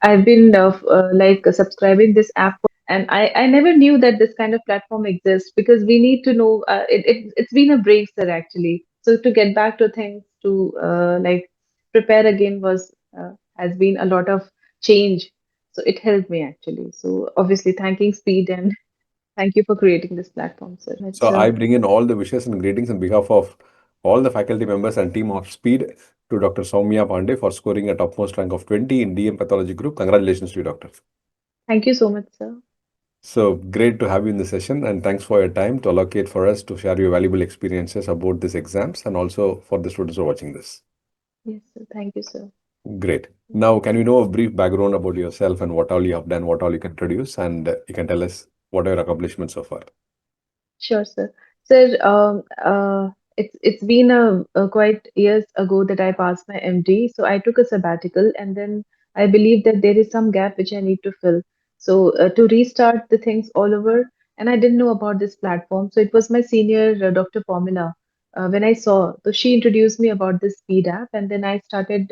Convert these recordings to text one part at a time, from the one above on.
I've been like subscribing this app, and I never knew that this kind of platform exists because we need to know. It's been a break, sir, actually. So to get back to things, to like prepare again was has been a lot of change. So it helped me actually. So obviously, thanking Speed and thank you for creating this platform, sir. So It's I bring in all the wishes and greetings on behalf of all the faculty members and team of Speed to Dr. Saumya Pandey for scoring a topmost rank of 20 in DM Pathology group. Congratulations to you, Doctor. thank you so much, sir. So great to have you in the session, and thanks for your time to allocate for us to share your valuable experiences about these exams and also for the students who are watching this. Yes, sir. Thank you, sir. Great. Now, can you know a brief background about yourself and what all you have done, what all you can produce, and you can tell us what are your accomplishments so far? Sure, sir. Sir, it's been a quite years ago that I passed my MD, so I took a sabbatical, and then I believe that there is some gap which I need to fill. So to restart the things all over, and I didn't know about this platform. So it was my senior, Dr. Formula, when I saw. So she introduced me about this Speed app, and then I started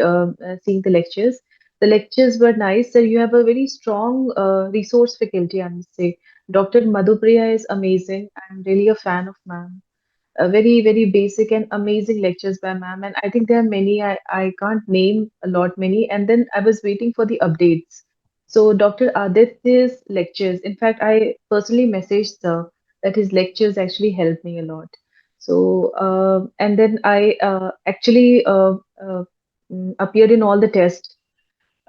seeing the lectures. The lectures were nice. So you have a very strong resource faculty, I must say. Dr. Madhupriya is amazing. I'm really a fan of ma'am. Very, very basic and amazing lectures by ma'am. And I think there are many, I can't name a lot, many. And then I was waiting for the updates. So Dr. Aditya's lectures, in fact, I personally messaged sir that his lectures actually helped me a lot. So, and then I actually appeared in all the tests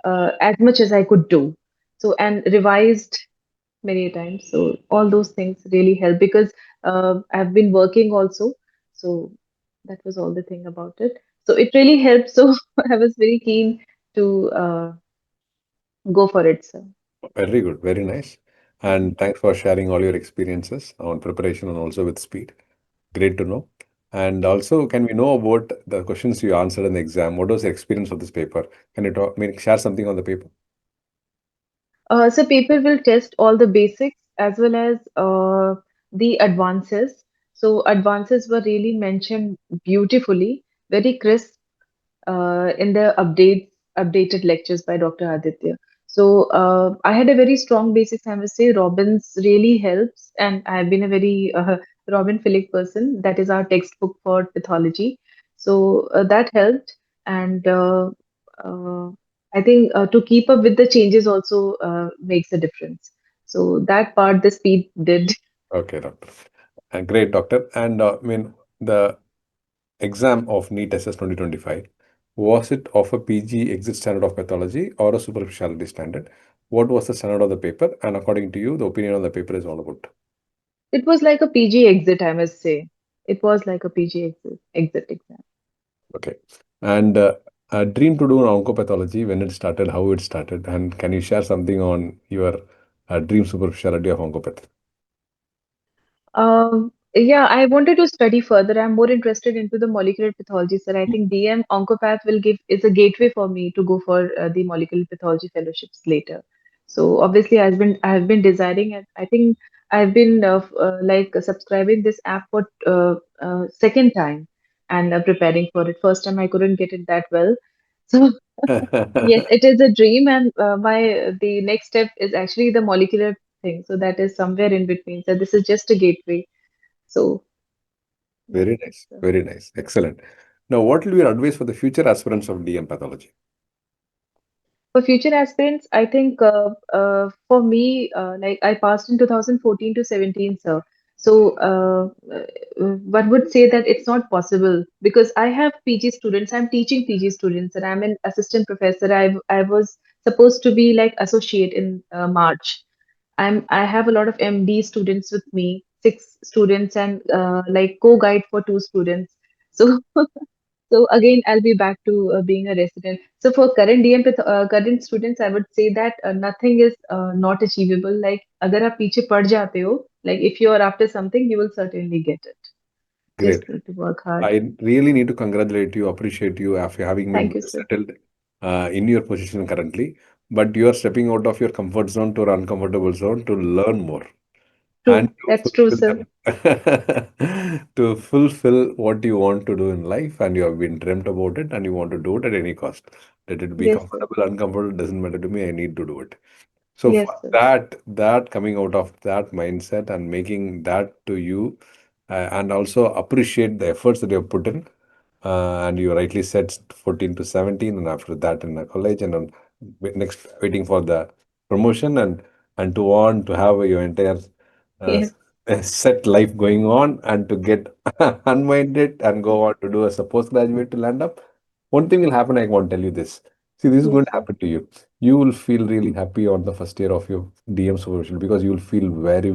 as much as I could do. So, and revised many times. So all those things really help because I've been working also. So that was all the thing about it. So it really helped. So I was very keen to go for it. So Very good, very nice. And thanks for sharing all your experiences on preparation and also with speed. Great to know. And also, can we know about the questions you answered in the exam? What was the experience of this paper? Can you talk, share something on the paper? so paper will test all the basics as well as the advances. So advances were really mentioned beautifully, very crisp in the updated lectures by Dr. Aditya. So I had a very strong basics. I must say, Robbins really helps, and I've been a very Robin Philipp person. That is our textbook for pathology. So that helped, and uh, I think to keep up with the changes also makes a difference. So that part, the speed did. Okay, doctor. And great, doctor. And the exam of NEET SS 2025, was it of a PG exit standard of pathology or a super specialty standard? What was the standard of the paper? And according to you, the opinion on the paper is all about. It was like a PG exit, I must say. It was like a PG exit exam. Okay. And a dream to do an oncopathology, when it started, how it started, and can you share something on your dream super specialty of oncopathy? Yeah, I wanted to study further. I'm more interested into the molecular pathology, sir. I think DM Oncopath will give is a gateway for me to go for the molecular pathology fellowships later. So obviously, I have been desiring, and I think I've been like subscribing this app for second time and preparing for it. First time I couldn't get it that well, so yes, it is a dream, and my the next step is actually the molecular thing. So that is somewhere in between. So this is just a gateway. So yeah. Very nice. So Very nice. Excellent. Now, what will be your advice for the future aspirants of DM pathology? for future aspirants, I think for me, like I passed in 2014 to 17, sir. So one would say that it's not possible because I have PG students. I'm teaching PG students, and I'm an assistant professor. I was supposed to be like associate in March. I have a lot of MD students with me, six students, and like co-guide for two students. So so again, I'll be back to being a resident. So for current DM with current students, I would say that nothing is not achievable. Like अगर आप पीछे पड़ जाते हो, like if you are after something, you will certainly get it. Great. Just need to work hard. I really need to congratulate you, appreciate you after having been Thank you, well sir. settled in your position currently. But you are stepping out of your comfort zone to an uncomfortable zone to learn more. and True. That's true, sir. to fulfill what you want to do in life, and you have been dreamt about it, and you want to do it at any cost. Let it be Yes, sir. comfortable, uncomfortable, doesn't matter to me. I need to do it. So for Yes, sir. that coming out of that mindset and making that to you, and also appreciate the efforts that you have put in, and you rightly said 14 to 17, and after that in a college, and next waiting for the promotion, and to want to have your entire uh, Yes. set life going on, and to get unwinded and go on to do as a postgraduate to land up. One thing will happen, I want to tell you this. See, this is Yes, going to sir. happen to you. You will feel really happy on the first year of your DM supervision, because you will feel very,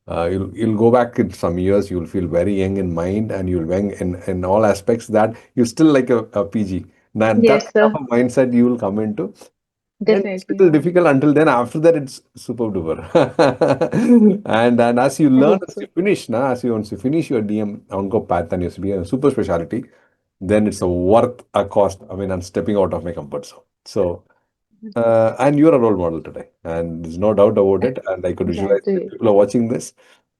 you'll go back in some years, you'll feel very young in mind, and you'll young in all aspects, that you still like a PG. Now, that Yes, kind of sir. a mindset you will come into, and it's a Definitely. little difficult until then. After that, it's super duper. And as you I learn, hope as you so. finish, once you finish your DM onco path, and you be a super specialty, then it's a worth a cost. I mean, I'm stepping out of my comfort zone. So, and you're a role model today, and there's no doubt about it. And I could Glad visualize to that hear. people are watching this,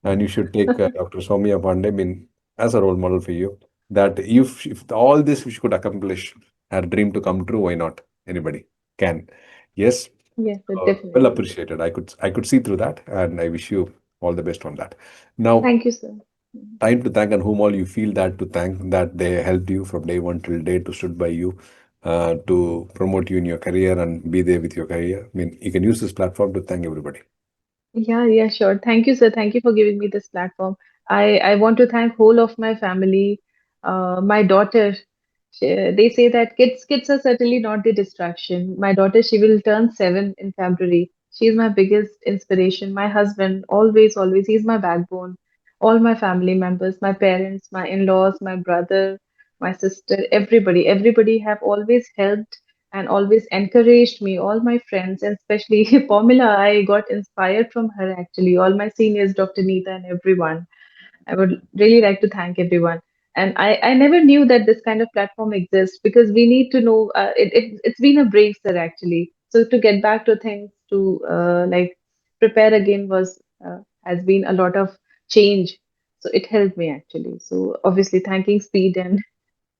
and you should take Dr. Saumya Pandey, I mean, as a role model for you. That if all this which could accomplish, her dream to come true, why not? Anybody can. Yes, Yes, sir. well Definitely. appreciated. I could see through that, and I wish you all the best on that. Now, Thank you, sir. Mhm. time to thank, and whom all you feel that to thank, that they helped you from day one till day to stood by you, to promote you in your career and be there with your career. I mean, you can use this platform to thank everybody. Yeah, sure. Thank you, sir. Thank you for giving me this platform. I want to thank whole of my family, my daughter. They say that kids are certainly not the distraction. My daughter, she will turn 7 in February. She is my biggest inspiration. My husband, always, he's my backbone. All my family members, my parents, my in-laws, my brother, my sister, everybody have always helped and always encouraged me, all my friends, and especially Pamela. I got inspired from her actually, all my seniors, Dr. Neeta, and everyone. I would really like to thank everyone. And I never knew that this kind of platform exists, because we need to know. It's been a break, sir, actually. So to get back to things, to like prepare again was has been a lot of change. So it helped me actually. So obviously, thanking Speed, and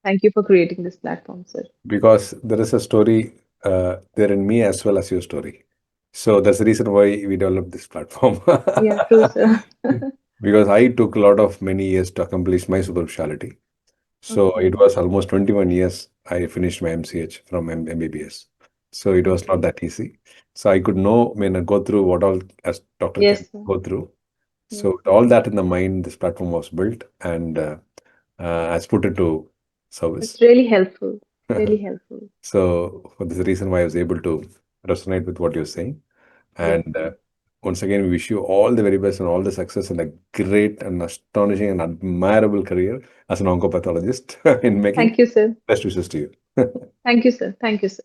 thank you for creating this platform, sir. Because there is a story there in me as well as your story. So that's the reason why we developed this platform. Yeah, true, sir. Because I took a lot of many years to accomplish my super specialty. So it Okay. was almost 21 years I finished my MCH from MBBS. So it was not Okay. that easy. So I could know, I mean, go through what all as doctor can Yes, sir. go through. Yes, So with sir. all that in the mind, this platform was built, and has put into service. It's really helpful. Really helpful. So for this reason why I was able to resonate with what you're saying. Yes, And sir. once again, we wish you all the very best and all the success, and a great and astonishing and admirable career as an oncopathologist in making. Thank you, sir. Best wishes to you. Thank you, sir. Thank you, sir.